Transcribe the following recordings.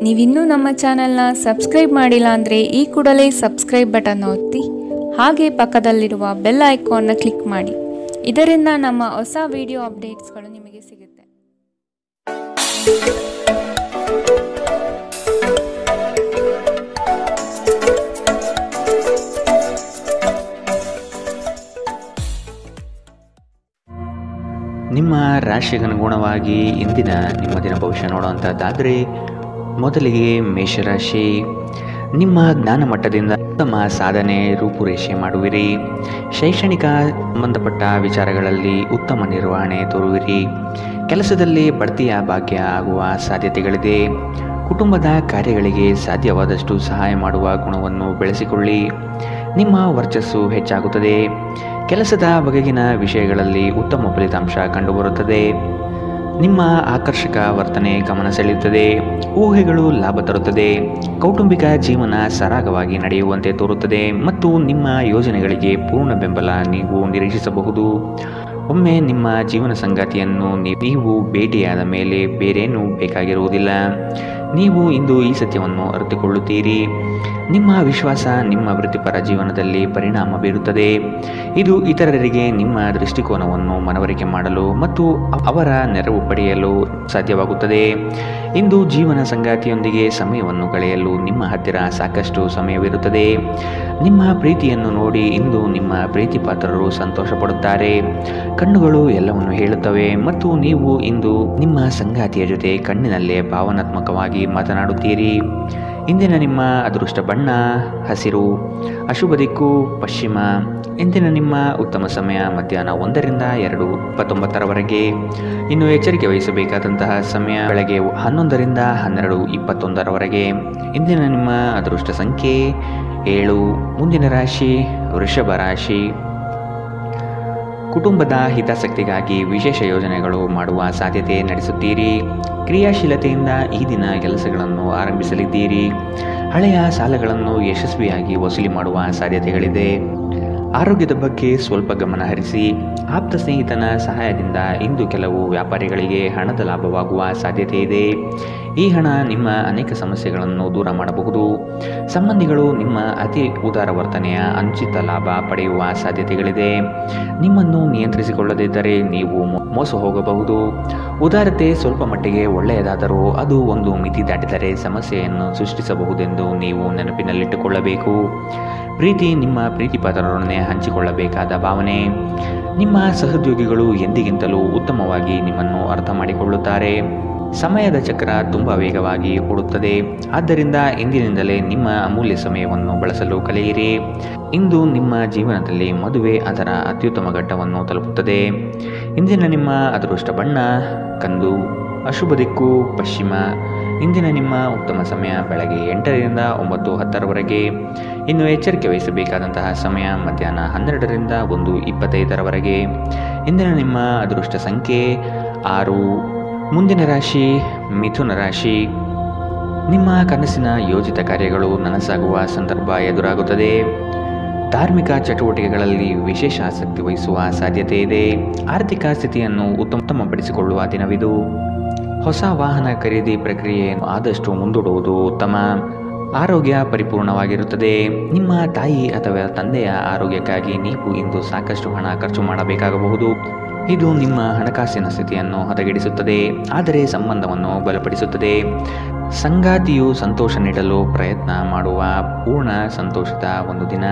ನೀವಿನ್ನೂ ನಮ್ಮ ಚಾನೆಲ್ನ ಸಬ್ಸ್ಕ್ರೈಬ್ ಮಾಡಿಲ್ಲ ಅಂದರೆ ಈ ಕೂಡಲೇ ಸಬ್ಸ್ಕ್ರೈಬ್ ಬಟನ್ ಒತ್ತಿ ಹಾಗೆ ಪಕ್ಕದಲ್ಲಿರುವ ಬೆಲ್ ಐಕಾನ್ನ ಕ್ಲಿಕ್ ಮಾಡಿ. ಇದರಿಂದ ನಮ್ಮ ಹೊಸ ವಿಡಿಯೋ ಅಪ್ಡೇಟ್ಸ್ಗಳು ನಿಮಗೆ ಸಿಗುತ್ತೆ. ನಿಮ್ಮ ರಾಶಿಗನುಗುಣವಾಗಿ ಇಂದಿನ ನಿಮ್ಮ ದಿನ ಭವಿಷ್ಯ ನೋಡುವಂಥದ್ದಾದರೆ ಮೊದಲಿಗೆ ಮೇಷರಾಶಿ. ನಿಮ್ಮ ಜ್ಞಾನ ಮಟ್ಟದಿಂದ ಉತ್ತಮ ಸಾಧನೆ ರೂಪುರೇಷೆ ಮಾಡುವಿರಿ. ಶೈಕ್ಷಣಿಕ ಸಂಬಂಧಪಟ್ಟ ವಿಚಾರಗಳಲ್ಲಿ ಉತ್ತಮ ನಿರ್ವಹಣೆ ತೋರುವಿರಿ. ಕೆಲಸದಲ್ಲಿ ಬಡ್ತಿಯ ಭಾಗ್ಯ ಆಗುವ ಸಾಧ್ಯತೆಗಳಿದೆ. ಕುಟುಂಬದ ಕಾರ್ಯಗಳಿಗೆ ಸಾಧ್ಯವಾದಷ್ಟು ಸಹಾಯ ಮಾಡುವ ಗುಣವನ್ನು ಬೆಳೆಸಿಕೊಳ್ಳಿ. ನಿಮ್ಮ ವರ್ಚಸ್ಸು ಹೆಚ್ಚಾಗುತ್ತದೆ. ಕೆಲಸದ ಬಗೆಗಿನ ವಿಷಯಗಳಲ್ಲಿ ಉತ್ತಮ ಫಲಿತಾಂಶ ಕಂಡುಬರುತ್ತದೆ. ನಿಮ್ಮ ಆಕರ್ಷಕ ವರ್ತನೆ ಗಮನ ಸೆಳೆಯುತ್ತದೆ. ಊಹೆಗಳು ಲಾಭ ತರುತ್ತದೆ. ಕೌಟುಂಬಿಕ ಜೀವನ ಸರಾಗವಾಗಿ ನಡೆಯುವಂತೆ ತೋರುತ್ತದೆ ಮತ್ತು ನಿಮ್ಮ ಯೋಜನೆಗಳಿಗೆ ಪೂರ್ಣ ಬೆಂಬಲ ನೀವು ನಿರೀಕ್ಷಿಸಬಹುದು. ಒಮ್ಮೆ ನಿಮ್ಮ ಜೀವನ ಸಂಗಾತಿಯನ್ನು ನೀವು ಭೇಟಿಯಾದ ಮೇಲೆ ಬೇರೇನೂ ಬೇಕಾಗಿರುವುದಿಲ್ಲ. ನೀವು ಇಂದು ಈ ಸತ್ಯವನ್ನು ಅರಿತುಕೊಳ್ಳುತ್ತೀರಿ. ನಿಮ್ಮ ವಿಶ್ವಾಸ ನಿಮ್ಮ ವೃತ್ತಿಪರ ಜೀವನದಲ್ಲಿ ಪರಿಣಾಮ ಬೀರುತ್ತದೆ. ಇದು ಇತರರಿಗೆ ನಿಮ್ಮ ದೃಷ್ಟಿಕೋನವನ್ನು ಮನವರಿಕೆ ಮಾಡಲು ಮತ್ತು ಅವರ ನೆರವು ಪಡೆಯಲು ಸಾಧ್ಯವಾಗುತ್ತದೆ. ಇಂದು ಜೀವನ ಸಂಗಾತಿಯೊಂದಿಗೆ ಸಮಯವನ್ನು ಕಳೆಯಲು ನಿಮ್ಮ ಹತ್ತಿರ ಸಾಕಷ್ಟು ಸಮಯವಿರುತ್ತದೆ. ನಿಮ್ಮ ಪ್ರೀತಿಯನ್ನು ನೋಡಿ ಇಂದು ನಿಮ್ಮ ಪ್ರೀತಿ ಪಾತ್ರರು ಸಂತೋಷ ಪಡುತ್ತಾರೆ. ಕಣ್ಣುಗಳು ಎಲ್ಲವನ್ನು ಹೇಳುತ್ತವೆ ಮತ್ತು ನೀವು ಇಂದು ನಿಮ್ಮ ಸಂಗಾತಿಯ ಜೊತೆ ಕಣ್ಣಿನಲ್ಲೇ ಭಾವನಾತ್ಮಕವಾಗಿ ಮಾತನಾಡುತ್ತೀರಿ. ಇಂದಿನ ನಿಮ್ಮ ಅದೃಷ್ಟ ಬಣ್ಣ ಹಸಿರು. ಅಶುಭ ದಿಕ್ಕು ಪಶ್ಚಿಮ. ಇಂದಿನ ನಿಮ್ಮ ಉತ್ತಮ ಸಮಯ ಮಧ್ಯಾಹ್ನ 1ರಿಂದ 2:29 ಇನ್ನು ಎಚ್ಚರಿಕೆ ವಹಿಸಬೇಕಾದಂತಹ ಸಮಯ ಬೆಳಗ್ಗೆ 11ರಿಂದ 12:21. ಇಂದಿನ ನಿಮ್ಮ ಅದೃಷ್ಟ ಸಂಖ್ಯೆ 7. ಮುಂದಿನ ರಾಶಿ ವೃಷಭ ರಾಶಿ. ಕುಟುಂಬದ ಹಿತಾಸಕ್ತಿಗಾಗಿ ವಿಶೇಷ ಯೋಜನೆಗಳು ಮಾಡುವ ಸಾಧ್ಯತೆ ನಡೆಸುತ್ತೀರಿ. ಕ್ರಿಯಾಶೀಲತೆಯಿಂದ ಈ ದಿನ ಕೆಲಸಗಳನ್ನು ಆರಂಭಿಸಲಿದ್ದೀರಿ. ಹಳೆಯ ಸಾಲಗಳನ್ನು ಯಶಸ್ವಿಯಾಗಿ ವಸೂಲಿ ಮಾಡುವ ಸಾಧ್ಯತೆಗಳಿದೆ. ಆರೋಗ್ಯದ ಬಗ್ಗೆ ಸ್ವಲ್ಪ ಗಮನ ಹರಿಸಿ. ಆಪ್ತ ಸ್ನೇಹಿತನ ಸಹಾಯದಿಂದ ಇಂದು ಕೆಲವು ವ್ಯಾಪಾರಿಗಳಿಗೆ ಹಣದ ಲಾಭವಾಗುವ ಸಾಧ್ಯತೆ ಇದೆ. ಈ ಹಣ ನಿಮ್ಮ ಅನೇಕ ಸಮಸ್ಯೆಗಳನ್ನು ದೂರ ಮಾಡಬಹುದು. ಸಂಬಂಧಿಗಳು ನಿಮ್ಮ ಅತಿ ಉದಾರ ವರ್ತನೆಯ ಅನುಚಿತ ಲಾಭ ಪಡೆಯುವ ಸಾಧ್ಯತೆಗಳಿದೆ. ನಿಮ್ಮನ್ನು ನಿಯಂತ್ರಿಸಿಕೊಳ್ಳದಿದ್ದರೆ ನೀವು ಮೋಸ ಹೋಗಬಹುದು. ಉದಾರತೆ ಸ್ವಲ್ಪ ಮಟ್ಟಿಗೆ ಒಳ್ಳೆಯದಾದರೂ ಅದು ಒಂದು ಮಿತಿ ದಾಟಿದರೆ ಸಮಸ್ಯೆಯನ್ನು ಸೃಷ್ಟಿಸಬಹುದೆಂದು ನೀವು ನೆನಪಿನಲ್ಲಿಟ್ಟುಕೊಳ್ಳಬೇಕು. ಪ್ರೀತಿ ನಿಮ್ಮ ಪ್ರೀತಿ ಪಾತ್ರರೊಡನೆ ಹಂಚಿಕೊಳ್ಳಬೇಕಾದ ಭಾವನೆ. ನಿಮ್ಮ ಸಹೋದ್ಯೋಗಿಗಳು ಎಂದಿಗಿಂತಲೂ ಉತ್ತಮವಾಗಿ ನಿಮ್ಮನ್ನು ಅರ್ಥ ಮಾಡಿಕೊಳ್ಳುತ್ತಾರೆ. ಸಮಯದ ಚಕ್ರ ತುಂಬ ವೇಗವಾಗಿ ಓಡುತ್ತದೆ. ಆದ್ದರಿಂದ ಇಂದಿನಿಂದಲೇ ನಿಮ್ಮ ಅಮೂಲ್ಯ ಸಮಯವನ್ನು ಬಳಸಲು ಕಲಿಯಿರಿ. ಇಂದು ನಿಮ್ಮ ಜೀವನದಲ್ಲಿ ಮದುವೆ ಅದರ ಅತ್ಯುತ್ತಮ ಘಟ್ಟವನ್ನು ತಲುಪುತ್ತದೆ. ಇಂದಿನ ನಿಮ್ಮ ಅದೃಷ್ಟ ಬಣ್ಣ ಕಂದು. ಅಶುಭ ದಿಕ್ಕು ಪಶ್ಚಿಮ. ಇಂದಿನ ನಿಮ್ಮ ಉತ್ತಮ ಸಮಯ ಬೆಳಗ್ಗೆ 8ರಿಂದ 9:10. ಇನ್ನು ಎಚ್ಚರಿಕೆ ವಹಿಸಬೇಕಾದಂತಹ ಸಮಯ ಮಧ್ಯಾಹ್ನ 12ರಿಂದ 1:25. ಇಂದಿನ ನಿಮ್ಮ ಅದೃಷ್ಟ ಸಂಖ್ಯೆ 6. ಮುಂದಿನ ರಾಶಿ ಮಿಥುನ ರಾಶಿ. ನಿಮ್ಮ ಕನಸಿನ ಯೋಜಿತ ಕಾರ್ಯಗಳು ನನಸಾಗುವ ಸಂದರ್ಭ ಎದುರಾಗುತ್ತದೆ. ಧಾರ್ಮಿಕ ಚಟುವಟಿಕೆಗಳಲ್ಲಿ ವಿಶೇಷ ಆಸಕ್ತಿ ವಹಿಸುವ ಸಾಧ್ಯತೆ ಇದೆ. ಆರ್ಥಿಕ ಸ್ಥಿತಿಯನ್ನು ಉತ್ತಮಪಡಿಸಿಕೊಳ್ಳುವ ದಿನವಿದು. ಹೊಸ ವಾಹನ ಖರೀದಿ ಪ್ರಕ್ರಿಯೆಯನ್ನು ಆದಷ್ಟು ಮುಂದೂಡುವುದು ಉತ್ತಮ. ಆರೋಗ್ಯ ಪರಿಪೂರ್ಣವಾಗಿರುತ್ತದೆ. ನಿಮ್ಮ ತಾಯಿ ಅಥವಾ ತಂದೆಯ ಆರೋಗ್ಯಕ್ಕಾಗಿ ನೀವು ಇಂದು ಸಾಕಷ್ಟು ಹಣ ಖರ್ಚು ಮಾಡಬೇಕಾಗಬಹುದು. ಇದು ನಿಮ್ಮ ಹಣಕಾಸಿನ ಸ್ಥಿತಿಯನ್ನು ಹದಗೆಡಿಸುತ್ತದೆ, ಆದರೆ ಸಂಬಂಧವನ್ನು ಬಲಪಡಿಸುತ್ತದೆ. ಸಂಗಾತಿಯು ಸಂತೋಷ ನೀಡಲು ಪ್ರಯತ್ನ ಮಾಡುವ ಪೂರ್ಣ ಸಂತೋಷದ ಒಂದು ದಿನ.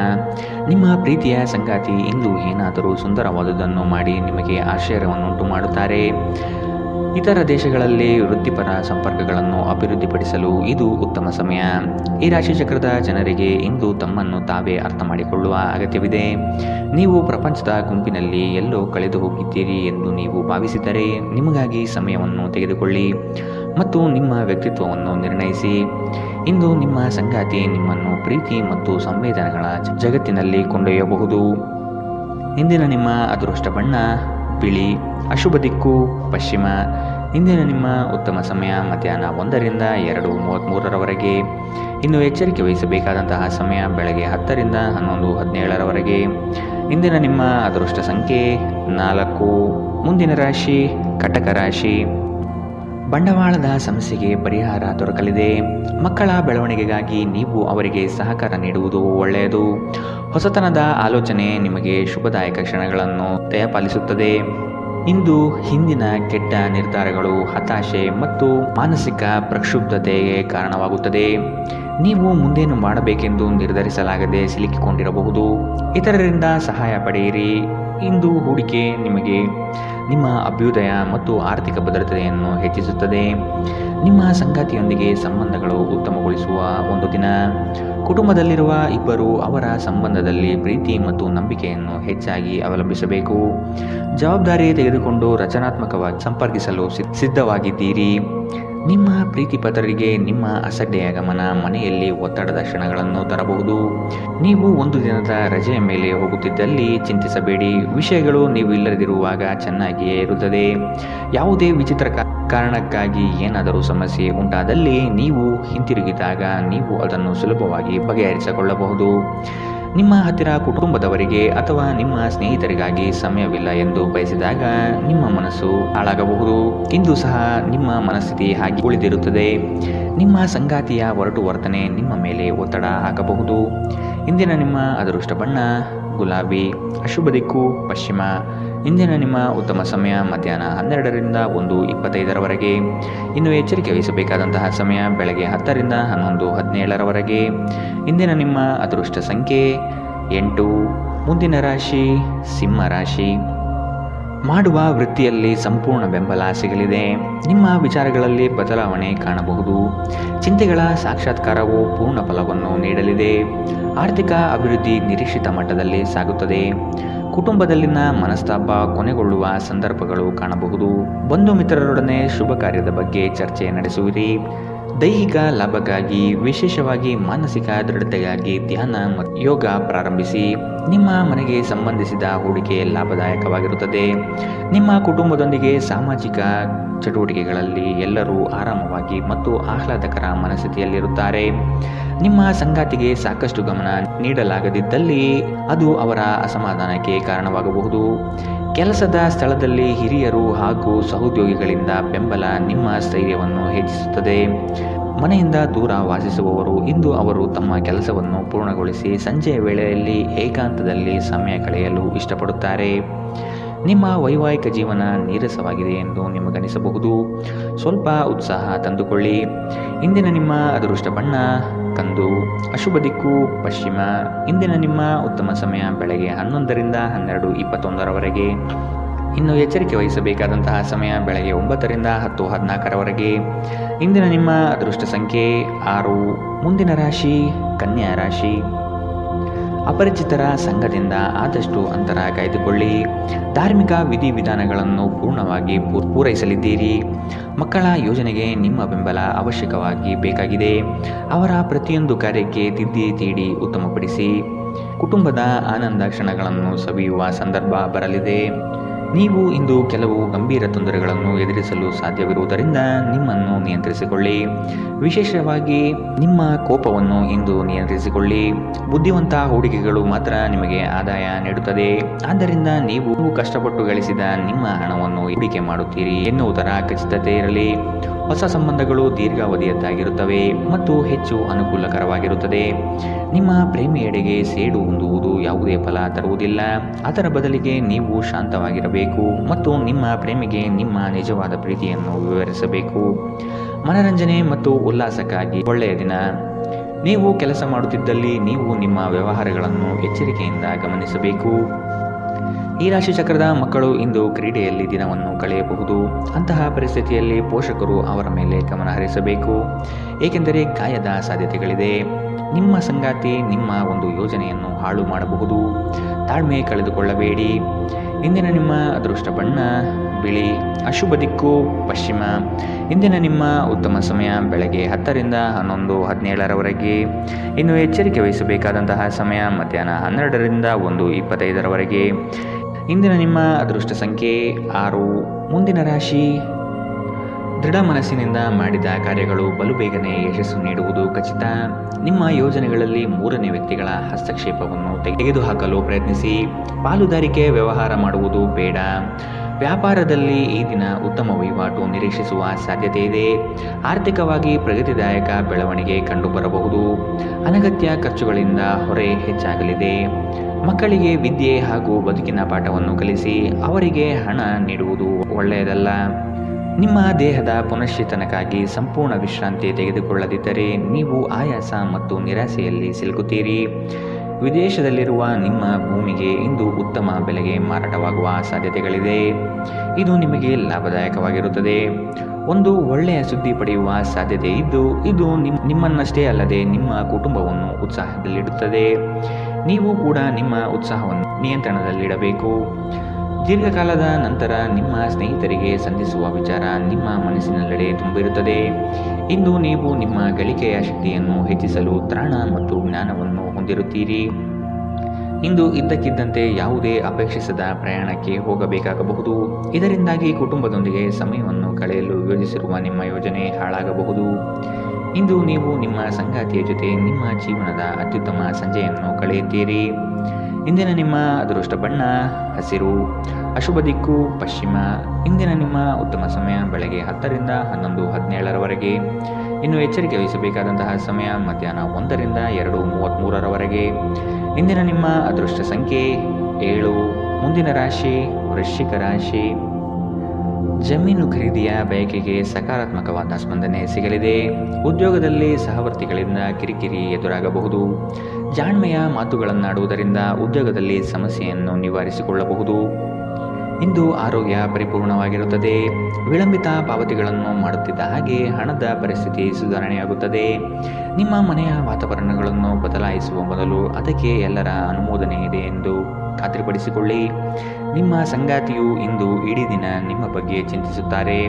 ನಿಮ್ಮ ಪ್ರೀತಿಯ ಸಂಗಾತಿ ಇಂದು ಏನಾದರೂ ಸುಂದರವಾದುದನ್ನು ಮಾಡಿ ನಿಮಗೆ ಆಶ್ಚರ್ಯವನ್ನುಂಟು ಮಾಡುತ್ತಾರೆ. ಇತರ ದೇಶಗಳಲ್ಲಿ ವೃತ್ತಿಪರ ಸಂಪರ್ಕಗಳನ್ನು ಅಭಿವೃದ್ಧಿಪಡಿಸಲು ಇದು ಉತ್ತಮ ಸಮಯ. ಈ ರಾಶಿಚಕ್ರದ ಜನರಿಗೆ ಇಂದು ತಮ್ಮನ್ನು ತಾವೇ ಅರ್ಥ ಮಾಡಿಕೊಳ್ಳುವ ಅಗತ್ಯವಿದೆ. ನೀವು ಪ್ರಪಂಚದ ಗುಂಪಿನಲ್ಲಿ ಎಲ್ಲೋ ಕಳೆದು ಹೋಗಿದ್ದೀರಿ ಎಂದು ನೀವು ಭಾವಿಸಿದರೆ ನಿಮಗಾಗಿ ಸಮಯವನ್ನು ತೆಗೆದುಕೊಳ್ಳಿ ಮತ್ತು ನಿಮ್ಮ ವ್ಯಕ್ತಿತ್ವವನ್ನು ನಿರ್ಣಯಿಸಿ. ಇಂದು ನಿಮ್ಮ ಸಂಗಾತಿ ನಿಮ್ಮನ್ನು ಪ್ರೀತಿ ಮತ್ತು ಸಂವೇದನೆಗಳ ಜಗತ್ತಿನಲ್ಲಿ ಕೊಂಡೊಯ್ಯಬಹುದು. ಇಂದಿನ ನಿಮ್ಮ ಅದೃಷ್ಟ ಬಣ್ಣ ಬಿಳಿ. ಅಶುಭ ದಿಕ್ಕು ಪಶ್ಚಿಮ. ಇಂದಿನ ನಿಮ್ಮ ಉತ್ತಮ ಸಮಯ ಮಧ್ಯಾಹ್ನ 1ರಿಂದ 2:33. ಇನ್ನು ಎಚ್ಚರಿಕೆ ವಹಿಸಬೇಕಾದಂತಹ ಸಮಯ ಬೆಳಗ್ಗೆ 10ರಿಂದ 11:17. ಇಂದಿನ ನಿಮ್ಮ ಅದೃಷ್ಟ ಸಂಖ್ಯೆ 4. ಮುಂದಿನ ರಾಶಿ ಕಟಕ ರಾಶಿ. ಬಂಡವಾಳದ ಸಮಸ್ಯೆಗೆ ಪರಿಹಾರ ದೊರಕಲಿದೆ. ಮಕ್ಕಳ ಬೆಳವಣಿಗೆಗಾಗಿ ನೀವು ಅವರಿಗೆ ಸಹಕಾರ ನೀಡುವುದು ಒಳ್ಳೆಯದು. ಹೊಸತನದ ಆಲೋಚನೆ ನಿಮಗೆ ಶುಭದಾಯಕ ಕ್ಷಣಗಳನ್ನು ದಯಪಾಲಿಸುತ್ತದೆ. ಇಂದು ಹಿಂದಿನ ಕೆಟ್ಟ ನಿರ್ಧಾರಗಳು ಹತಾಶೆ ಮತ್ತು ಮಾನಸಿಕ ಪ್ರಕ್ಷುಬ್ಧತೆಗೆ ಕಾರಣವಾಗುತ್ತದೆ. ನೀವು ಮುಂದೇನು ಮಾಡಬೇಕೆಂದು ನಿರ್ಧರಿಸಲಾಗದೆ ಸಿಲುಕಿಕೊಂಡಿರಬಹುದು. ಇತರರಿಂದ ಸಹಾಯ ಪಡೆಯಿರಿ. ಇಂದು ಹೂಡಿಕೆ ನಿಮಗೆ ನಿಮ್ಮ ಅಭ್ಯುದಯ ಮತ್ತು ಆರ್ಥಿಕ ಭದ್ರತೆಯನ್ನು ಹೆಚ್ಚಿಸುತ್ತದೆ. ನಿಮ್ಮ ಸಂಗಾತಿಯೊಂದಿಗೆ ಸಂಬಂಧಗಳು ಉತ್ತಮಗೊಳಿಸುವ ಒಂದು ದಿನ. ಕುಟುಂಬದಲ್ಲಿರುವ ಇಬ್ಬರು ಅವರ ಸಂಬಂಧದಲ್ಲಿ ಪ್ರೀತಿ ಮತ್ತು ನಂಬಿಕೆಯನ್ನು ಹೆಚ್ಚಾಗಿ ಅವಲಂಬಿಸಬೇಕು. ಜವಾಬ್ದಾರಿ ತೆಗೆದುಕೊಂಡು ರಚನಾತ್ಮಕವಾಗಿ ಸಂಪರ್ಕಿಸಲು ಸಿದ್ಧವಾಗಿದ್ದೀರಿ. ನಿಮ್ಮ ಪ್ರೀತಿಪಾತ್ರರಿಗೆ ನಿಮ್ಮ ಅಸಡ್ಡೆಯ ಗಮನ ಮನೆಯಲ್ಲಿ ಒತ್ತಡದ ಕ್ಷಣಗಳನ್ನು ತರಬಹುದು. ನೀವು ಒಂದು ದಿನದ ರಜೆಯ ಮೇಲೆ ಹೋಗುತ್ತಿದ್ದಲ್ಲಿ ಚಿಂತಿಸಬೇಡಿ. ವಿಷಯಗಳು ನೀವು ಇಲ್ಲದಿರುವಾಗ ಚೆನ್ನಾಗಿಯೇ ಇರುತ್ತದೆ. ಯಾವುದೇ ವಿಚಿತ್ರ ಕಾರಣಕ್ಕಾಗಿ ಏನಾದರೂ ಸಮಸ್ಯೆ ಉಂಟಾದಲ್ಲಿ ನೀವು ಹಿಂತಿರುಗಿದಾಗ ನೀವು ಅದನ್ನು ಸುಲಭವಾಗಿ ಬಗೆಹರಿಸಿಕೊಳ್ಳಬಹುದು. ನಿಮ್ಮ ಹತ್ತಿರ ಕುಟುಂಬದವರಿಗೆ ಅಥವಾ ನಿಮ್ಮ ಸ್ನೇಹಿತರಿಗಾಗಿ ಸಮಯವಿಲ್ಲ ಎಂದು ಬಯಸಿದಾಗ ನಿಮ್ಮ ಮನಸ್ಸು ಹಾಳಾಗಬಹುದು. ಇಂದು ಸಹ ನಿಮ್ಮ ಮನಸ್ಥಿತಿ ಹಾಗೆ ಉಳಿದಿರುತ್ತದೆ. ನಿಮ್ಮ ಸಂಗಾತಿಯ ಒರಟು ವರ್ತನೆ ನಿಮ್ಮ ಮೇಲೆ ಒತ್ತಡ ಹಾಕಬಹುದು. ಇಂದಿನ ನಿಮ್ಮ ಅದೃಷ್ಟ ಬಣ್ಣ ಗುಲಾಬಿ. ಅಶುಭ ದಿಕ್ಕು ಪಶ್ಚಿಮ. ಇಂದಿನ ನಿಮ್ಮ ಉತ್ತಮ ಸಮಯ ಮಧ್ಯಾಹ್ನ 12ರಿಂದ 1:25 ಇನ್ನು ಎಚ್ಚರಿಕೆ ವಹಿಸಬೇಕಾದಂತಹ ಸಮಯ ಬೆಳಗ್ಗೆ 10ರಿಂದ 11:17 ಇಂದಿನ ನಿಮ್ಮ ಅದೃಷ್ಟ ಸಂಖ್ಯೆ 8. ಮುಂದಿನ ರಾಶಿ ಸಿಂಹ ರಾಶಿ. ಮಾಡುವ ವೃತ್ತಿಯಲ್ಲಿ ಸಂಪೂರ್ಣ ಬೆಂಬಲ ಸಿಗಲಿದೆ. ನಿಮ್ಮ ವಿಚಾರಗಳಲ್ಲಿ ಬದಲಾವಣೆ ಕಾಣಬಹುದು. ಚಿಂತೆಗಳ ಸಾಕ್ಷಾತ್ಕಾರವು ಪೂರ್ಣ ಫಲವನ್ನು ನೀಡಲಿದೆ. ಆರ್ಥಿಕ ಅಭಿವೃದ್ಧಿ ನಿರೀಕ್ಷಿತ ಮಟ್ಟದಲ್ಲಿ ಸಾಗುತ್ತದೆ. ಕುಟುಂಬದಲ್ಲಿನ ಮನಸ್ತಾಪ ಕೊನೆಗೊಳ್ಳುವ ಸಂದರ್ಭಗಳು ಕಾಣಬಹುದು. ಬಂಧು ಮಿತ್ರರೊಡನೆ ಶುಭ ಕಾರ್ಯದ ಬಗ್ಗೆ ಚರ್ಚೆ ನಡೆಸುವಿರಿ. ದೈಹಿಕ ಲಾಭಕ್ಕಾಗಿ ವಿಶೇಷವಾಗಿ ಮಾನಸಿಕ ದೃಢತೆಗಾಗಿ ಧ್ಯಾನ ಮತ್ತು ಯೋಗ ಪ್ರಾರಂಭಿಸಿ. ನಿಮ್ಮ ಮನೆಗೆ ಸಂಬಂಧಿಸಿದ ಹೂಡಿಕೆ ಲಾಭದಾಯಕವಾಗಿರುತ್ತದೆ. ನಿಮ್ಮ ಕುಟುಂಬದೊಂದಿಗೆ ಸಾಮಾಜಿಕ ಚಟುವಟಿಕೆಗಳಲ್ಲಿ ಎಲ್ಲರೂ ಆರಾಮವಾಗಿ ಮತ್ತು ಆಹ್ಲಾದಕರ ಮನಸ್ಥಿತಿಯಲ್ಲಿರುತ್ತಾರೆ. ನಿಮ್ಮ ಸಂಗಾತಿಗೆ ಸಾಕಷ್ಟು ಗಮನ ನೀಡಲಾಗದಿದ್ದಲ್ಲಿ ಅದು ಅವರ ಅಸಮಾಧಾನಕ್ಕೆ ಕಾರಣವಾಗಬಹುದು. ಕೆಲಸದ ಸ್ಥಳದಲ್ಲಿ ಹಿರಿಯರು ಹಾಗೂ ಸಹೋದ್ಯೋಗಿಗಳಿಂದ ಬೆಂಬಲ ನಿಮ್ಮ ಸ್ಥೈರ್ಯವನ್ನು ಹೆಚ್ಚಿಸುತ್ತದೆ. ಮನೆಯಿಂದ ದೂರ ವಾಸಿಸುವವರು ಇಂದು ಅವರು ತಮ್ಮ ಕೆಲಸವನ್ನು ಪೂರ್ಣಗೊಳಿಸಿ ಸಂಜೆಯ ವೇಳೆಯಲ್ಲಿ ಏಕಾಂತದಲ್ಲಿ ಸಮಯ ಕಳೆಯಲು ಇಷ್ಟಪಡುತ್ತಾರೆ. ನಿಮ್ಮ ವೈವಾಹಿಕ ಜೀವನ ನೀರಸವಾಗಿದೆ ಎಂದು ನಿಮಗನಿಸಬಹುದು. ಸ್ವಲ್ಪ ಉತ್ಸಾಹ ತಂದುಕೊಳ್ಳಿ. ಇಂದಿನ ನಿಮ್ಮ ಅದೃಷ್ಟ ಬಣ್ಣ ಕಂದು. ಅಶುಭ ದಿಕ್ಕು ಪಶ್ಚಿಮ. ಇಂದಿನ ನಿಮ್ಮ ಉತ್ತಮ ಸಮಯ ಬೆಳಗ್ಗೆ 11ರಿಂದ 12:21 ಇನ್ನು ಎಚ್ಚರಿಕೆ ವಹಿಸಬೇಕಾದಂತಹ ಸಮಯ ಬೆಳಗ್ಗೆ 9ರಿಂದ 10:14 ಇಂದಿನ ನಿಮ್ಮ ಅದೃಷ್ಟ ಸಂಖ್ಯೆ 6. ಮುಂದಿನ ರಾಶಿ ಕನ್ಯಾ ರಾಶಿ. ಅಪರಿಚಿತರ ಸಂಘದಿಂದ ಆದಷ್ಟು ಅಂತರ ಕಾಯ್ದುಕೊಳ್ಳಿ. ಧಾರ್ಮಿಕ ವಿಧಿವಿಧಾನಗಳನ್ನು ಪೂರ್ಣವಾಗಿ ಪೂರೈಸಲಿದ್ದೀರಿ. ಮಕ್ಕಳ ಯೋಜನೆಗೆ ನಿಮ್ಮ ಬೆಂಬಲ ಅವಶ್ಯಕವಾಗಿ ಬೇಕಾಗಿದೆ. ಅವರ ಪ್ರತಿಯೊಂದು ಕಾರ್ಯಕ್ಕೆ ತಿದ್ದಿ ತೀಡಿ ಉತ್ತಮಪಡಿಸಿ. ಕುಟುಂಬದ ಆನಂದ ಕ್ಷಣಗಳನ್ನು ಸವಿಯುವ ಸಂದರ್ಭ ಬರಲಿದೆ. ನೀವು ಇಂದು ಕೆಲವು ಗಂಭೀರ ತೊಂದರೆಗಳನ್ನು ಎದುರಿಸಲು ಸಾಧ್ಯವಿರುವುದರಿಂದ ನಿಮ್ಮನ್ನು ನಿಯಂತ್ರಿಸಿಕೊಳ್ಳಿ. ವಿಶೇಷವಾಗಿ ನಿಮ್ಮ ಕೋಪವನ್ನು ಇಂದು ನಿಯಂತ್ರಿಸಿಕೊಳ್ಳಿ. ಬುದ್ಧಿವಂತ ಹೂಡಿಕೆಗಳು ಮಾತ್ರ ನಿಮಗೆ ಆದಾಯ ನೀಡುತ್ತದೆ. ಆದ್ದರಿಂದ ನೀವು ಕಷ್ಟಪಟ್ಟು ಗಳಿಸಿದ ನಿಮ್ಮ ಹಣವನ್ನು ಹೂಡಿಕೆ ಮಾಡುತ್ತೀರಿ ಎನ್ನುವುದರ ಖಚಿತತೆ ಇರಲಿ. ಹೊಸ ಸಂಬಂಧಗಳು ದೀರ್ಘಾವಧಿಯದ್ದಾಗಿರುತ್ತವೆ ಮತ್ತು ಹೆಚ್ಚು ಅನುಕೂಲಕರವಾಗಿರುತ್ತದೆ. ನಿಮ್ಮ ಪ್ರೇಮಿಯೆಡೆಗೆ ಸೇಡು ಹೊಂದುವುದು ಯಾವುದೇ ಫಲ ತರುವುದಿಲ್ಲ. ಅದರ ಬದಲಿಗೆ ನೀವು ಶಾಂತವಾಗಿರಬೇಕು ಮತ್ತು ನಿಮ್ಮ ಪ್ರೇಮಿಗೆ ನಿಮ್ಮ ನಿಜವಾದ ಪ್ರೀತಿಯನ್ನು ವಿವರಿಸಬೇಕು. ಮನರಂಜನೆ ಮತ್ತು ಉಲ್ಲಾಸಕ್ಕಾಗಿ ಒಳ್ಳೆಯ ದಿನ. ನೀವು ಕೆಲಸ ಮಾಡುತ್ತಿದ್ದಲ್ಲಿ ನೀವು ನಿಮ್ಮ ವ್ಯವಹಾರಗಳನ್ನು ಎಚ್ಚರಿಕೆಯಿಂದ ಗಮನಿಸಬೇಕು. ಈ ರಾಶಿ ಚಕ್ರದ ಮಕ್ಕಳು ಇಂದು ಕ್ರೀಡೆಯಲ್ಲಿ ದಿನವನ್ನು ಕಳೆಯಬಹುದು. ಅಂತಹ ಪರಿಸ್ಥಿತಿಯಲ್ಲಿ ಪೋಷಕರು ಅವರ ಮೇಲೆ ಗಮನ ಹರಿಸಬೇಕು, ಏಕೆಂದರೆ ಗಾಯದ ಸಾಧ್ಯತೆಗಳಿದೆ. ನಿಮ್ಮ ಸಂಗಾತಿ ನಿಮ್ಮ ಒಂದು ಯೋಜನೆಯನ್ನು ಹಾಳು ಮಾಡಬಹುದು. ತಾಳ್ಮೆ ಕಳೆದುಕೊಳ್ಳಬೇಡಿ. ಇಂದಿನ ನಿಮ್ಮ ಅದೃಷ್ಟ ಬಣ್ಣ ಬಿಳಿ. ಅಶುಭ ದಿಕ್ಕು ಪಶ್ಚಿಮ. ಇಂದಿನ ನಿಮ್ಮ ಉತ್ತಮ ಸಮಯ ಬೆಳಗ್ಗೆ 10ರಿಂದ 11:17 ಇನ್ನು ಎಚ್ಚರಿಕೆ ವಹಿಸಬೇಕಾದಂತಹ ಸಮಯ ಮಧ್ಯಾಹ್ನ 12ರಿಂದ 1:25 ಇಂದಿನ ನಿಮ್ಮ ಅದೃಷ್ಟ ಸಂಖ್ಯೆ 6. ಮುಂದಿನ ರಾಶಿ ದೃಢ ಮನಸ್ಸಿನಿಂದ ಮಾಡಿದ ಕಾರ್ಯಗಳು ಬಲು ಬೇಗನೆ ಯಶಸ್ಸು ನೀಡುವುದು ಖಚಿತ. ನಿಮ್ಮ ಯೋಜನೆಗಳಲ್ಲಿ ಮೂರನೇ ವ್ಯಕ್ತಿಗಳ ಹಸ್ತಕ್ಷೇಪವನ್ನು ತೆಗೆದುಹಾಕಲು ಪ್ರಯತ್ನಿಸಿ. ಪಾಲುದಾರಿಕೆ ವ್ಯವಹಾರ ಮಾಡುವುದು ಬೇಡ. ವ್ಯಾಪಾರದಲ್ಲಿ ಈ ದಿನ ಉತ್ತಮ ವಹಿವಾಟು ನಿರೀಕ್ಷಿಸುವ ಸಾಧ್ಯತೆ ಇದೆ. ಆರ್ಥಿಕವಾಗಿ ಪ್ರಗತಿದಾಯಕ ಬೆಳವಣಿಗೆ ಕಂಡುಬರಬಹುದು. ಅನಗತ್ಯ ಖರ್ಚುಗಳಿಂದ ಹೊರೆ ಹೆಚ್ಚಾಗಲಿದೆ. ಮಕ್ಕಳಿಗೆ ವಿದ್ಯೆ ಹಾಗೂ ಬದುಕಿನ ಪಾಠವನ್ನು ಕಲಿಸಿ ಅವರಿಗೆ ಹಣ ನೀಡುವುದು ಒಳ್ಳೆಯದಲ್ಲ. ನಿಮ್ಮ ದೇಹದ ಪುನಶ್ಚೇತನಕ್ಕಾಗಿ ಸಂಪೂರ್ಣ ವಿಶ್ರಾಂತಿ ತೆಗೆದುಕೊಳ್ಳದಿದ್ದರೆ ನೀವು ಆಯಾಸ ಮತ್ತು ನಿರಾಸೆಯಲ್ಲಿ ಸಿಲುಕುತ್ತೀರಿ. ವಿದೇಶದಲ್ಲಿರುವ ನಿಮ್ಮ ಭೂಮಿಗೆ ಇಂದು ಉತ್ತಮ ಬೆಲೆಗೆ ಮಾರಾಟವಾಗುವ ಸಾಧ್ಯತೆಗಳಿದೆ. ಇದು ನಿಮಗೆ ಲಾಭದಾಯಕವಾಗಿರುತ್ತದೆ. ಒಂದು ಒಳ್ಳೆಯ ಸುದ್ದಿ ಪಡೆಯುವ ಸಾಧ್ಯತೆ ಇದ್ದು ಇದು ನಿಮ್ಮನ್ನಷ್ಟೇ ಅಲ್ಲದೆ ನಿಮ್ಮ ಕುಟುಂಬವನ್ನು ಉತ್ಸಾಹದಲ್ಲಿಡುತ್ತದೆ. ನೀವು ಕೂಡ ನಿಮ್ಮ ಉತ್ಸಾಹವನ್ನು ನಿಯಂತ್ರಣದಲ್ಲಿಡಬೇಕು. ದೀರ್ಘಕಾಲದ ನಂತರ ನಿಮ್ಮ ಸ್ನೇಹಿತರಿಗೆ ಸಂಧಿಸುವ ವಿಚಾರ ನಿಮ್ಮ ಮನಸ್ಸಿನೆಲ್ಲೆಡೆ ತುಂಬಿರುತ್ತದೆ. ಇಂದು ನೀವು ನಿಮ್ಮ ಗಳಿಕೆಯ ಶಕ್ತಿಯನ್ನು ಹೆಚ್ಚಿಸಲು ತ್ರಾಣ ಮತ್ತು ಜ್ಞಾನವನ್ನು ಹೊಂದಿರುತ್ತೀರಿ. ಇಂದು ಇದ್ದಕ್ಕಿದ್ದಂತೆ ಯಾವುದೇ ಅಪೇಕ್ಷಿಸದ ಪ್ರಯಾಣಕ್ಕೆ ಹೋಗಬೇಕಾಗಬಹುದು. ಇದರಿಂದಾಗಿ ಕುಟುಂಬದೊಂದಿಗೆ ಸಮಯವನ್ನು ಕಳೆಯಲು ಯೋಜಿಸಿರುವ ನಿಮ್ಮ ಯೋಜನೆ ಹಾಳಾಗಬಹುದು. ಇಂದು ನೀವು ನಿಮ್ಮ ಸಂಗಾತಿಯ ಜೊತೆ ನಿಮ್ಮ ಜೀವನದ ಅತ್ಯುತ್ತಮ ಸಂಜೆಯನ್ನು ಕಳೆಯುತ್ತೀರಿ. ಇಂದಿನ ನಿಮ್ಮ ಅದೃಷ್ಟ ಬಣ್ಣ ಹಸಿರು, ಅಶುಭ ದಿಕ್ಕು ಪಶ್ಚಿಮ. ಇಂದಿನ ನಿಮ್ಮ ಉತ್ತಮ ಸಮಯ ಬೆಳಗ್ಗೆ 10 ರಿಂದ 11, 17ರವರೆಗೆ. ಇನ್ನು ಎಚ್ಚರಿಕೆ ವಹಿಸಬೇಕಾದಂತಹ ಸಮಯ ಮಧ್ಯಾಹ್ನ 1 ರಿಂದ 2:33ರವರೆಗೆ. ಇಂದಿನ ನಿಮ್ಮ ಅದೃಷ್ಟ ಸಂಖ್ಯೆ 7. ಮುಂದಿನ ರಾಶಿ ವೃಶ್ಚಿಕ ರಾಶಿ. ಜಮೀನು ಖರೀದಿಯ ಬಯಕೆಗೆ ಸಕಾರಾತ್ಮಕವಾದ ಸ್ಪಂದನೆ ಸಿಗಲಿದೆ. ಉದ್ಯೋಗದಲ್ಲಿ ಸಹವರ್ತಿಗಳಿಂದ ಕಿರಿಕಿರಿ ಎದುರಾಗಬಹುದು. ಜಾಣ್ಮೆಯ ಮಾತುಗಳನ್ನಾಡುವುದರಿಂದ ಉದ್ಯೋಗದಲ್ಲಿ ಸಮಸ್ಯೆಯನ್ನು ನಿವಾರಿಸಿಕೊಳ್ಳಬಹುದು. ಇಂದು ಆರೋಗ್ಯ ಪರಿಪೂರ್ಣವಾಗಿರುತ್ತದೆ. ವಿಳಂಬಿತ ಪಾವತಿಗಳನ್ನು ಮಾಡುತ್ತಿದ್ದ ಹಾಗೆ ಹಣದ ಪರಿಸ್ಥಿತಿ ಸುಧಾರಣೆಯಾಗುತ್ತದೆ. ನಿಮ್ಮ ಮನೆಯ ವಾತಾವರಣಗಳನ್ನು ಬದಲಾಯಿಸುವ ಮೊದಲು ಅದಕ್ಕೆ ಎಲ್ಲರ ಅನುಮೋದನೆ ಇದೆ ಎಂದು ಖಾತ್ರಿಪಡಿಸಿಕೊಳ್ಳಿ. ನಿಮ್ಮ ಸಂಗಾತಿಯು ಇಂದು ಇಡೀ ದಿನ ನಿಮ್ಮ ಬಗ್ಗೆ ಚಿಂತಿಸುತ್ತಾರೆ.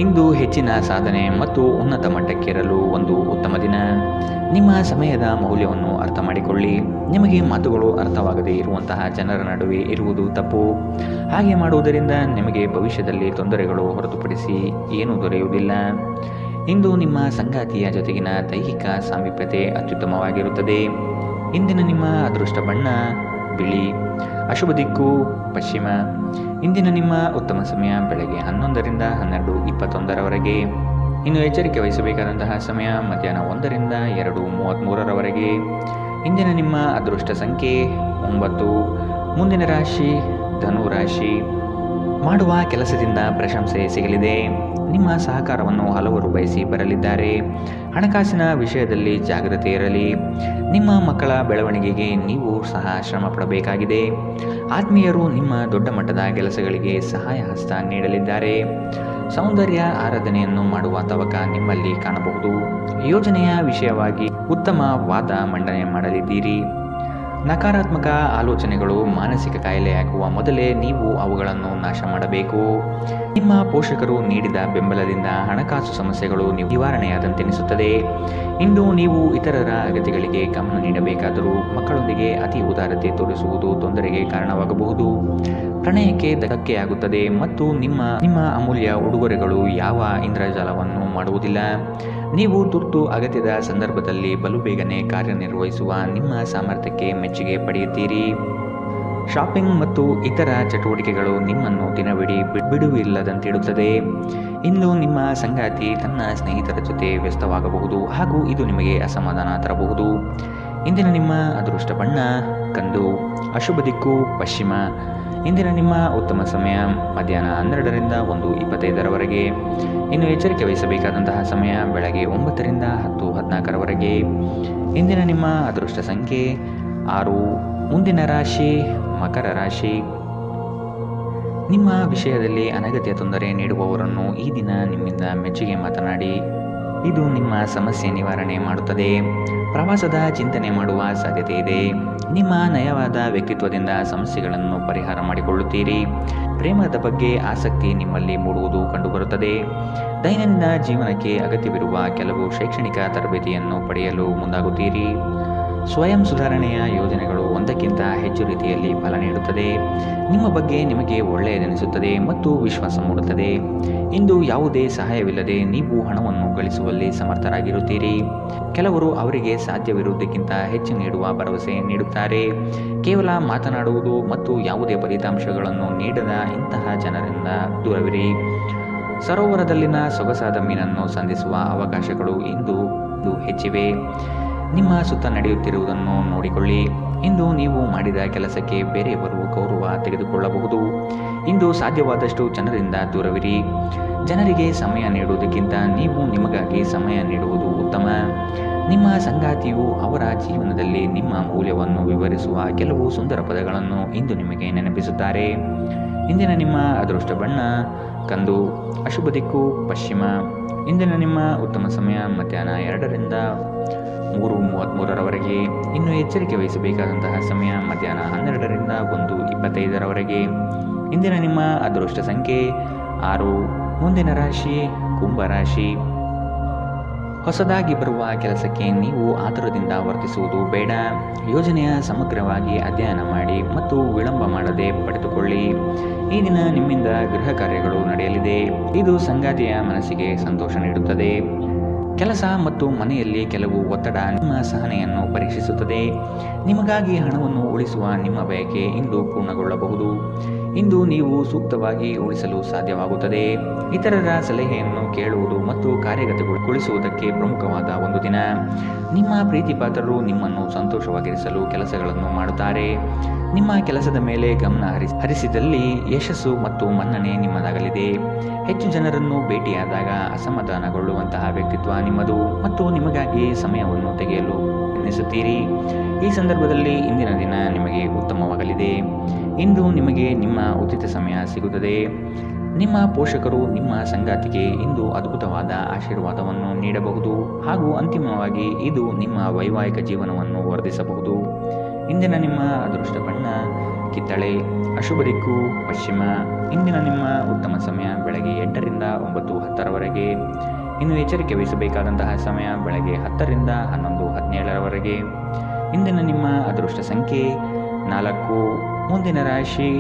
ಇಂದು ಹೆಚ್ಚಿನ ಸಾಧನೆ ಮತ್ತು ಉನ್ನತ ಮಟ್ಟಕ್ಕೇರಲು ಒಂದು ಉತ್ತಮ ದಿನ. ನಿಮ್ಮ ಸಮಯದ ಮೌಲ್ಯವನ್ನು ಅರ್ಥ ಮಾಡಿಕೊಳ್ಳಿ. ನಿಮಗೆ ಮಾತುಗಳು ಅರ್ಥವಾಗದೇ ಇರುವಂತಹ ಜನರ ನಡುವೆ ಇರುವುದು ತಪ್ಪು. ಹಾಗೆ ಮಾಡುವುದರಿಂದ ನಿಮಗೆ ಭವಿಷ್ಯದಲ್ಲಿ ತೊಂದರೆಗಳು ಹೊರತುಪಡಿಸಿ ಏನೂ ದೊರೆಯುವುದಿಲ್ಲ. ಇಂದು ನಿಮ್ಮ ಸಂಗಾತಿಯ ಜೊತೆಗಿನ ದೈಹಿಕ ಸಾಮೀಪ್ಯತೆ ಅತ್ಯುತ್ತಮವಾಗಿರುತ್ತದೆ. ಇಂದಿನ ನಿಮ್ಮ ಅದೃಷ್ಟ ಬಣ್ಣ ಬಿಳಿ, ಅಶುಭ ದಿಕ್ಕು ಪಶ್ಚಿಮ. ಇಂದಿನ ನಿಮ್ಮ ಉತ್ತಮ ಸಮಯ ಬೆಳಗ್ಗೆ 11 ರಿಂದ 12:21ರವರೆಗೆ. ಇನ್ನು ಎಚ್ಚರಿಕೆ ವಹಿಸಬೇಕಾದಂತಹ ಸಮಯ ಮಧ್ಯಾಹ್ನ 1 ರಿಂದ 2:33ರವರೆಗೆ. ಇಂದಿನ ನಿಮ್ಮ ಅದೃಷ್ಟ ಸಂಖ್ಯೆ 9. ಮುಂದಿನ ರಾಶಿ ಧನು ರಾಶಿ. ಮಾಡುವ ಕೆಲಸದಿಂದ ಪ್ರಶಂಸೆ ಸಿಗಲಿದೆ. ನಿಮ್ಮ ಸಹಕಾರವನ್ನು ಹಲವರು ಬಯಸಿ ಬರಲಿದ್ದಾರೆ. ಹಣಕಾಸಿನ ವಿಷಯದಲ್ಲಿ ಜಾಗ್ರತೆ ಇರಲಿ. ನಿಮ್ಮ ಮಕ್ಕಳ ಬೆಳವಣಿಗೆಗೆ ನೀವು ಸಹ ಶ್ರಮ ಪಡಬೇಕಾಗಿದೆ. ಆತ್ಮೀಯರು ನಿಮ್ಮ ದೊಡ್ಡ ಮಟ್ಟದ ಕೆಲಸಗಳಿಗೆ ಸಹಾಯ ಹಸ್ತ ನೀಡಲಿದ್ದಾರೆ. ಸೌಂದರ್ಯ ಆರಾಧನೆಯನ್ನು ಮಾಡುವ ತವಕ ನಿಮ್ಮಲ್ಲಿ ಕಾಣಬಹುದು. ಯೋಜನೆಯ ವಿಷಯವಾಗಿ ಉತ್ತಮ ವಾದ ಮಂಡನೆ ಮಾಡಲಿದ್ದೀರಿ. ನಕಾರಾತ್ಮಕ ಆಲೋಚನೆಗಳು ಮಾನಸಿಕ ಕಾಯಿಲೆಯಾಗುವ ಮೊದಲೇ ನೀವು ಅವುಗಳನ್ನು ನಾಶ ಮಾಡಬೇಕು. ನಿಮ್ಮ ಪೋಷಕರು ನೀಡಿದ ಬೆಂಬಲದಿಂದ ಹಣಕಾಸು ಸಮಸ್ಯೆಗಳು ನಿವಾರಣೆಯಾದಂತೆನಿಸುತ್ತದೆ. ಇಂದು ನೀವು ಇತರರ ಅಗತ್ಯಗಳಿಗೆ ಗಮನ ನೀಡಬೇಕಾದರೂ ಮಕ್ಕಳೊಂದಿಗೆ ಅತಿ ಉದಾರತೆ ತೋರಿಸುವುದು ತೊಂದರೆಗೆ ಕಾರಣವಾಗಬಹುದು. ಪ್ರಣಯಕ್ಕೆ ಧಕ್ಕೆಯಾಗುತ್ತದೆ ಮತ್ತು ನಿಮ್ಮ ಅಮೂಲ್ಯ ಉಡುಗೊರೆಗಳು ಯಾವ ಇಂದ್ರಜಾಲವನ್ನು ಮಾಡುವುದಿಲ್ಲ. ನೀವು ತುರ್ತು ಅಗತ್ಯದ ಸಂದರ್ಭದಲ್ಲಿ ಬಲು ಬೇಗನೆ ಕಾರ್ಯನಿರ್ವಹಿಸುವ ನಿಮ್ಮ ಸಾಮರ್ಥ್ಯಕ್ಕೆ ಮೆಚ್ಚುಗೆ ಪಡೆಯುತ್ತೀರಿ. ಶಾಪಿಂಗ್ ಮತ್ತು ಇತರ ಚಟುವಟಿಕೆಗಳು ನಿಮ್ಮನ್ನು ದಿನವಿಡೀ ಬಿಡುವಿಲ್ಲದಂತಿಡುತ್ತದೆ. ಇಂದು ನಿಮ್ಮ ಸಂಗಾತಿ ತನ್ನ ಸ್ನೇಹಿತರ ಜೊತೆ ವ್ಯಸ್ತವಾಗಬಹುದು ಹಾಗೂ ಇದು ನಿಮಗೆ ಅಸಮಾಧಾನ ತರಬಹುದು. ಇಂದಿನ ನಿಮ್ಮ ಅದೃಷ್ಟ ಬಣ್ಣ ಕಂದು, ಅಶುಭ ದಿಕ್ಕು ಪಶ್ಚಿಮ. ಇಂದಿನ ನಿಮ್ಮ ಉತ್ತಮ ಸಮಯ ಮಧ್ಯಾಹ್ನ 12 ರಿಂದ 1:25ರವರೆಗೆ. ಇನ್ನು ಎಚ್ಚರಿಕೆ ವಹಿಸಬೇಕಾದಂತಹ ಸಮಯ ಬೆಳಗ್ಗೆ 9 ರಿಂದ 10:14ರವರೆಗೆ. ಇಂದಿನ ನಿಮ್ಮ ಅದೃಷ್ಟ ಸಂಖ್ಯೆ 6. ಮುಂದಿನ ರಾಶಿ ಮಕರ ರಾಶಿ. ನಿಮ್ಮ ವಿಷಯದಲ್ಲಿ ಅನಗತ್ಯ ತೊಂದರೆ ನೀಡುವವರನ್ನು ಈ ದಿನ ನಿಮ್ಮಿಂದ ಮೆಚ್ಚುಗೆ ಮಾತನಾಡಿ. ಇದು ನಿಮ್ಮ ಸಮಸ್ಯೆ ನಿವಾರಣೆ ಮಾಡುತ್ತದೆ. ಪ್ರವಾಸದ ಚಿಂತನೆ ಮಾಡುವ ಸಾಧ್ಯತೆ ಇದೆ. ನಿಮ್ಮ ನಯವಾದ ವ್ಯಕ್ತಿತ್ವದಿಂದ ಸಮಸ್ಯೆಗಳನ್ನು ಪರಿಹಾರ ಮಾಡಿಕೊಳ್ಳುತ್ತೀರಿ. ಪ್ರೇಮದ ಬಗ್ಗೆ ಆಸಕ್ತಿ ನಿಮ್ಮಲ್ಲಿ ಮೂಡುವುದು ಕಂಡುಬರುತ್ತದೆ. ದೈನಂದಿನ ಜೀವನಕ್ಕೆ ಅಗತ್ಯವಿರುವ ಕೆಲವು ಶೈಕ್ಷಣಿಕ ತರಬೇತಿಯನ್ನು ಪಡೆಯಲು ಮುಂದಾಗುತ್ತೀರಿ. ಸ್ವಯಂ ಸುಧಾರಣೆಯ ಯೋಜನೆಗಳು ಒಂದಕ್ಕಿಂತ ಹೆಚ್ಚು ರೀತಿಯಲ್ಲಿ ಫಲ ನೀಡುತ್ತದೆ. ನಿಮ್ಮ ಬಗ್ಗೆ ನಿಮಗೆ ಒಳ್ಳೆಯದೆನಿಸುತ್ತದೆ ಮತ್ತು ವಿಶ್ವಾಸ ಮೂಡುತ್ತದೆ. ಇಂದು ಯಾವುದೇ ಸಹಾಯವಿಲ್ಲದೆ ನೀವು ಹಣವನ್ನು ಗಳಿಸುವಲ್ಲಿ ಸಮರ್ಥರಾಗಿರುತ್ತೀರಿ. ಕೆಲವರು ಅವರಿಗೆ ಸಾಧ್ಯವಿರುವುದಕ್ಕಿಂತ ಹೆಚ್ಚು ನೀಡುವ ಭರವಸೆ ನೀಡುತ್ತಾರೆ. ಕೇವಲ ಮಾತನಾಡುವುದು ಮತ್ತು ಯಾವುದೇ ಫಲಿತಾಂಶಗಳನ್ನು ನೀಡದ ಇಂತಹ ಜನರಿಂದ ದೂರವಿರಿ. ಸರೋವರದಲ್ಲಿನ ಸೊಗಸಾದ ಮೀನನ್ನು ಸಂಧಿಸುವ ಅವಕಾಶಗಳು ಇಂದು ಹೆಚ್ಚಿವೆ. ನಿಮ್ಮ ಸುತ್ತ ನಡೆಯುತ್ತಿರುವುದನ್ನು ನೋಡಿಕೊಳ್ಳಿ. ಇಂದು ನೀವು ಮಾಡಿದ ಕೆಲಸಕ್ಕೆ ಬೇರೆಯವರು ಗೌರವ ತೆಗೆದುಕೊಳ್ಳಬಹುದು. ಇಂದು ಸಾಧ್ಯವಾದಷ್ಟು ಜನರಿಂದ ದೂರವಿರಿ. ಜನರಿಗೆ ಸಮಯ ನೀಡುವುದಕ್ಕಿಂತ ನೀವು ನಿಮಗಾಗಿ ಸಮಯ ನೀಡುವುದು ಉತ್ತಮ. ನಿಮ್ಮ ಸಂಗಾತಿಯು ಅವರ ಜೀವನದಲ್ಲಿ ನಿಮ್ಮ ಮೌಲ್ಯವನ್ನು ವಿವರಿಸುವ ಕೆಲವು ಸುಂದರ ಪದಗಳನ್ನು ಇಂದು ನಿಮಗೆ ನೆನಪಿಸುತ್ತಾರೆ. ಇಂದಿನ ನಿಮ್ಮ ಅದೃಷ್ಟ ಬಣ್ಣ ಕಂದು. ಅಶುಭ ದಿಕ್ಕು ಪಶ್ಚಿಮ. ಇಂದಿನ ನಿಮ್ಮ ಉತ್ತಮ ಸಮಯ ಮಧ್ಯಾಹ್ನ 2ರಿಂದ 3:33ರವರೆಗೆ. ಇನ್ನು ಎಚ್ಚರಿಕೆ ವಹಿಸಬೇಕಾದಂತಹ ಸಮಯ ಮಧ್ಯಾಹ್ನ 12ರಿಂದ 1:25ರವರೆಗೆ. ಇಂದಿನ ನಿಮ್ಮ ಅದೃಷ್ಟ ಸಂಖ್ಯೆ 6. ಮುಂದಿನ ರಾಶಿ ಕುಂಭರಾಶಿ. ಹೊಸದಾಗಿ ಬರುವ ಕೆಲಸಕ್ಕೆ ನೀವು ಆತುರದಿಂದ ವರ್ತಿಸುವುದು ಬೇಡ. ಯೋಜನೆಯ ಸಮಗ್ರವಾಗಿ ಅಧ್ಯಯನ ಮಾಡಿ ಮತ್ತು ವಿಳಂಬ ಮಾಡದೆ ಪಡೆದುಕೊಳ್ಳಿ. ಈ ದಿನ ನಿಮ್ಮಿಂದ ಗೃಹ ಕಾರ್ಯಗಳು ನಡೆಯಲಿದೆ. ಇದು ಸಂಗಾತಿಯ ಮನಸ್ಸಿಗೆ ಸಂತೋಷ ನೀಡುತ್ತದೆ. ಕೆಲಸ ಮತ್ತು ಮನೆಯಲ್ಲಿ ಕೆಲವು ಒತ್ತಡ ನಿಮ್ಮ ಸಹನೆಯನ್ನು ಪರೀಕ್ಷಿಸುತ್ತದೆ. ನಿಮಗಾಗಿ ಹಣವನ್ನು ಉಳಿಸುವ ನಿಮ್ಮ ಬಯಕೆ ಇಂದು ಪೂರ್ಣಗೊಳ್ಳಬಹುದು. ಇಂದು ನೀವು ಸೂಕ್ತವಾಗಿ ಉಳಿಸಲು ಸಾಧ್ಯವಾಗುತ್ತದೆ. ಇತರರ ಸಲಹೆಯನ್ನು ಕೇಳುವುದು ಮತ್ತು ಕಾರ್ಯಗತಗೊಳಿಸುವುದಕ್ಕೆ ಪ್ರಮುಖವಾದ ಒಂದು ದಿನ. ನಿಮ್ಮ ಪ್ರೀತಿಪಾತ್ರರು ನಿಮ್ಮನ್ನು ಸಂತೋಷವಾಗಿರಿಸಲು ಕೆಲಸಗಳನ್ನು ಮಾಡುತ್ತಾರೆ. ನಿಮ್ಮ ಕೆಲಸದ ಮೇಲೆ ಗಮನ ಹರಿಸಿದಲ್ಲಿ ಯಶಸ್ಸು ಮತ್ತು ಮನ್ನಣೆ ನಿಮ್ಮದಾಗಲಿದೆ. ಹೆಚ್ಚು ಜನರನ್ನು ಭೇಟಿಯಾದಾಗ ಅಸಮಾಧಾನಗೊಳ್ಳುವಂತಹ ವ್ಯಕ್ತಿತ್ವ ನಿಮ್ಮದು ಮತ್ತು ನಿಮಗಾಗಿ ಸಮಯವನ್ನು ತೆಗೆಯಲು ಯತ್ನಿಸುತ್ತೀರಿ. ಈ ಸಂದರ್ಭದಲ್ಲಿ ಇಂದಿನ ದಿನ ನಿಮಗೆ ಉತ್ತಮವಾಗಲಿದೆ. ಇಂದು ನಿಮಗೆ ನಿಮ್ಮ ಉಚಿತ ಸಮಯ ಸಿಗುತ್ತದೆ. ನಿಮ್ಮ ಪೋಷಕರು ನಿಮ್ಮ ಸಂಗಾತಿಗೆ ಇಂದು ಅದ್ಭುತವಾದ ಆಶೀರ್ವಾದವನ್ನು ನೀಡಬಹುದು ಹಾಗೂ ಅಂತಿಮವಾಗಿ ಇದು ನಿಮ್ಮ ವೈವಾಹಿಕ ಜೀವನವನ್ನು ವರ್ಧಿಸಬಹುದು. ಇಂದಿನ ನಿಮ್ಮ ಅದೃಷ್ಟ ಬಣ್ಣ ಕಿತ್ತಳೆ. ಅಶುಭ ದಿಕ್ಕು ಪಶ್ಚಿಮ. ಇಂದಿನ ನಿಮ್ಮ ಉತ್ತಮ ಸಮಯ ಬೆಳಗ್ಗೆ 8ರಿಂದ 9:10ರವರೆಗೆ. ಇನ್ನು ಎಚ್ಚರಿಕೆ ವಹಿಸಬೇಕಾದಂತಹ ಸಮಯ ಬೆಳಗ್ಗೆ 10ರಿಂದ 11:17ರವರೆಗೆ. ಇಂದಿನ ನಿಮ್ಮ ಅದೃಷ್ಟ ಸಂಖ್ಯೆ 4. ಮುಂದಿನ ರಾಶಿ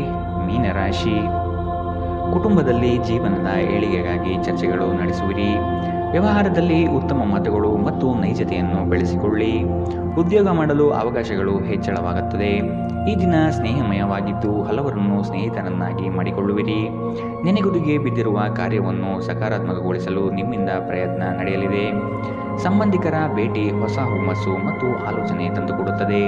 ಮೀನರಾಶಿ. ಕುಟುಂಬದಲ್ಲಿ ಜೀವನದ ಏಳಿಗೆಗಾಗಿ ಚರ್ಚೆಗಳು ನಡೆಸುವಿರಿ. ವ್ಯವಹಾರದಲ್ಲಿ ಉತ್ತಮ ಮಾತುಗಳು ಮತ್ತು ನೈಜತೆಯನ್ನು ಬೆಳೆಸಿಕೊಳ್ಳಿ. ಉದ್ಯೋಗ ಮಾಡಲು ಅವಕಾಶಗಳು ಹೆಚ್ಚಳವಾಗುತ್ತದೆ. ಈ ದಿನ ಸ್ನೇಹಮಯವಾಗಿದ್ದು ಹಲವರನ್ನು ಸ್ನೇಹಿತರನ್ನಾಗಿ ಮಾಡಿಕೊಳ್ಳುವಿರಿ. ನೆನೆಗುದಿಗೆ ಬಿದ್ದಿರುವ ಕಾರ್ಯವನ್ನು ಸಕಾರಾತ್ಮಕಗೊಳಿಸಲು ನಿಮ್ಮಿಂದ ಪ್ರಯತ್ನ ನಡೆಯಲಿದೆ. ಸಂಬಂಧಿಕರ ಭೇಟಿ ಹೊಸ ಹುಮ್ಮಸ್ಸು ಮತ್ತು ಆಲೋಚನೆ ತಂದುಕೊಡುತ್ತದೆ.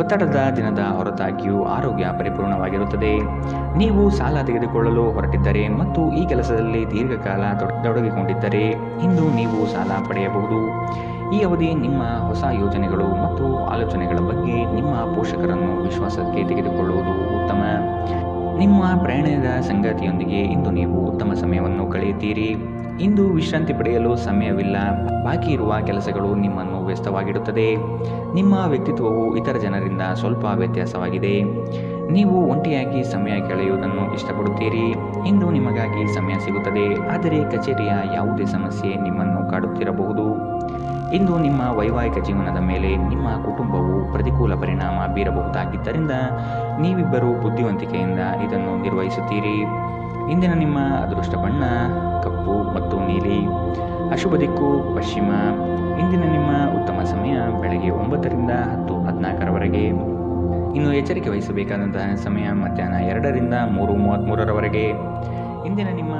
ಒತ್ತಡದ ದಿನದ ಹೊರತಾಗಿಯೂ ಆರೋಗ್ಯ ಪರಿಪೂರ್ಣವಾಗಿರುತ್ತದೆ. ನೀವು ಸಾಲ ತೆಗೆದುಕೊಳ್ಳಲು ಹೊರಟಿದ್ದರೆ ಮತ್ತು ಈ ಕೆಲಸದಲ್ಲಿ ದೀರ್ಘಕಾಲ ತೊಡಗಿಕೊಂಡಿದ್ದರೆ ಇಂದು ನೀವು ಸಾಲ ಪಡೆಯಬಹುದು. ಈ ಅವಧಿ ನಿಮ್ಮ ಹೊಸ ಯೋಜನೆಗಳು ಮತ್ತು ಆಲೋಚನೆಗಳ ಬಗ್ಗೆ ನಿಮ್ಮ ಪೋಷಕರನ್ನು ವಿಶ್ವಾಸಕ್ಕೆ ತೆಗೆದುಕೊಳ್ಳುವುದು ಉತ್ತಮ. ನಿಮ್ಮ ಪ್ರಯಾಣದ ಸಂಗಾತಿಯೊಂದಿಗೆ ಇಂದು ನೀವು ಉತ್ತಮ ಸಮಯವನ್ನು ಕಳೆಯುತ್ತೀರಿ. ಇಂದು ವಿಶ್ರಾಂತಿ ಪಡೆಯಲು ಸಮಯವಿಲ್ಲ. ಬಾಕಿ ಇರುವ ಕೆಲಸಗಳು ನಿಮ್ಮನ್ನು ವ್ಯಸ್ತವಾಗಿಡುತ್ತದೆ. ನಿಮ್ಮ ವ್ಯಕ್ತಿತ್ವವು ಇತರ ಜನರಿಂದ ಸ್ವಲ್ಪ ವ್ಯತ್ಯಾಸವಾಗಿದೆ. ನೀವು ಒಂಟಿಯಾಗಿ ಸಮಯ ಕಳೆಯುವುದನ್ನು ಇಷ್ಟಪಡುತ್ತೀರಿ. ಇಂದು ನಿಮಗಾಗಿ ಸಮಯ ಸಿಗುತ್ತದೆ, ಆದರೆ ಕಚೇರಿಯ ಯಾವುದೇ ಸಮಸ್ಯೆ ನಿಮ್ಮನ್ನು ಕಾಡುತ್ತಿರಬಹುದು. ಇಂದು ನಿಮ್ಮ ವೈವಾಹಿಕ ಜೀವನದ ಮೇಲೆ ನಿಮ್ಮ ಕುಟುಂಬವು ಪ್ರತಿಕೂಲ ಪರಿಣಾಮ ಬೀರಬಹುದಾಗಿದ್ದರಿಂದ ನೀವಿಬ್ಬರು ಬುದ್ಧಿವಂತಿಕೆಯಿಂದ ಇದನ್ನು ನಿರ್ವಹಿಸುತ್ತೀರಿ. ಇಂದಿನ ನಿಮ್ಮ ಅದೃಷ್ಟ ಬಣ್ಣ ಕಪ್ಪು ಮತ್ತು ನೀಲಿ. ಅಶುಭ ದಿಕ್ಕು ಪಶ್ಚಿಮ. ಇಂದಿನ ನಿಮ್ಮ ಉತ್ತಮ ಸಮಯ ಬೆಳಗ್ಗೆ 9ರಿಂದ 10:14ರವರೆಗೆ. ಇನ್ನು ಎಚ್ಚರಿಕೆ ವಹಿಸಬೇಕಾದಂತಹ ಸಮಯ ಮಧ್ಯಾಹ್ನ 2ರಿಂದ 3:33ರವರೆಗೆ. ಇಂದಿನ ನಿಮ್ಮ